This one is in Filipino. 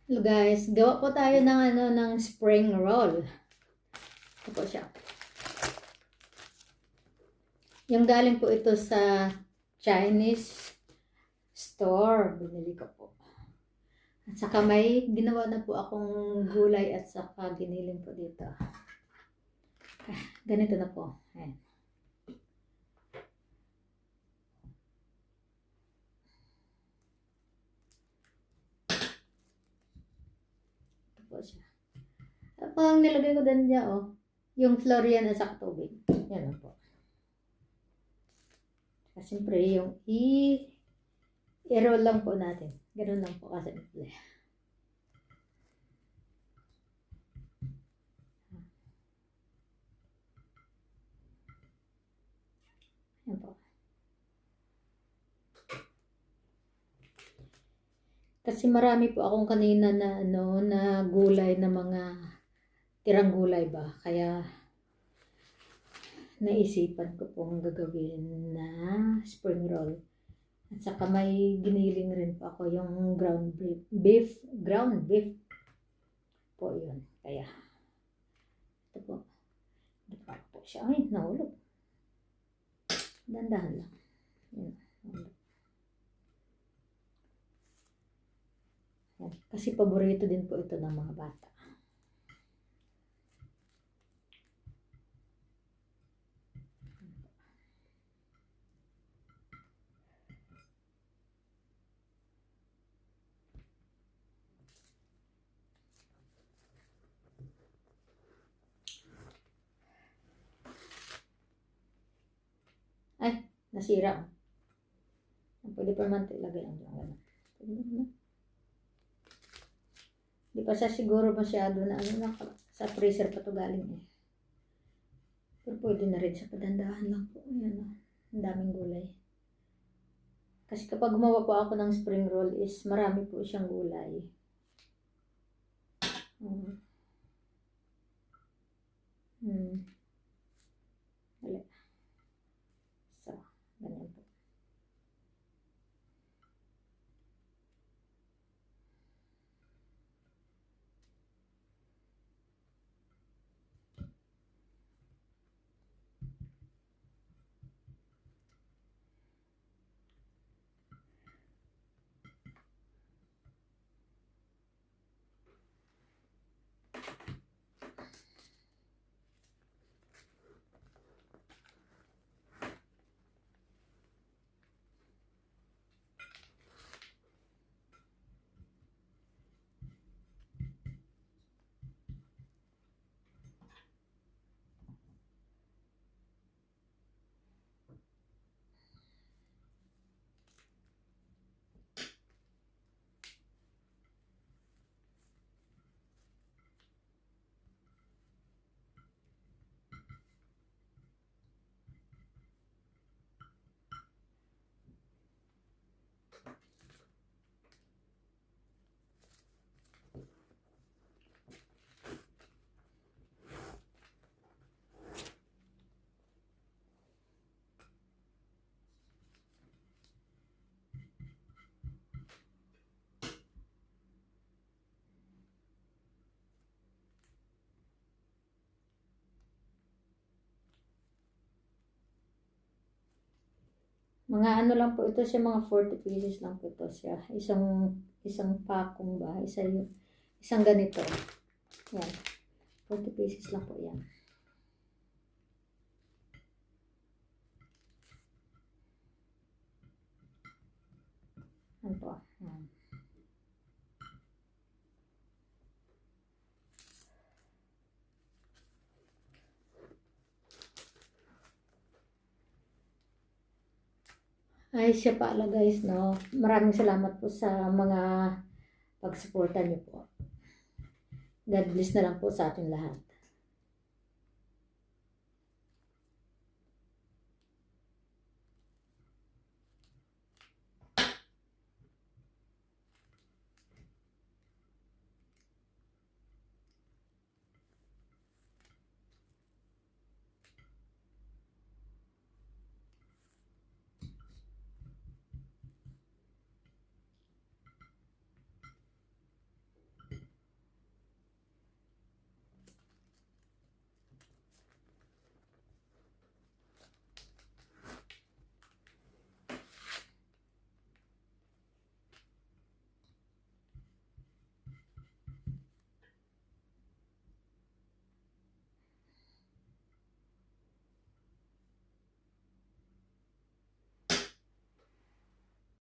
Hello guys, gawa po tayo ng ng spring roll. Ito po siya. Yung galing po ito sa Chinese store, binili ko po. At saka may ginawa na po akong gulay at saka giniling po dito. Ganito na po. Ayan. Ito po siya. At pang nilagay ko din niya, yung Florian at saka tubig. Yan na po. Kasi siyempre yung i-roll lang po natin. Ganun lang po kasi. Yan po. Kasi marami po akong kanina na na gulay na mga tirang gulay ba. Kaya naisipan ko pong gagawin na spring roll. At saka may giniling rin po ako yung ground beef po yun. Kaya ito po. Ito po siya. Ay, nahulog. Dandahan lang. Yan. Yan. Kasi paborito din po ito ng mga bata. Ay, nasira. Pwede pa naman ito ilagay ang gano'n. Pwede naman. Di pa siya siguro masyado na sa freezer pa ito galing eh. Pero pwede na rin sa padandahan lang po. Ayan, ang daming gulay. Kasi kapag gumawa po ako ng spring roll is marami po siyang gulay. Wala. So, ganyan po. Mga ano lang po ito siya, mga 40 pieces lang po ito siya. Isang pakong ba? Isang ganito. Yan. 40 pieces lang po yan. Ano po? Yan. Ay, siya pala guys, no? Maraming salamat po sa mga pagsuporta niyo po. God bless na lang po sa ating lahat.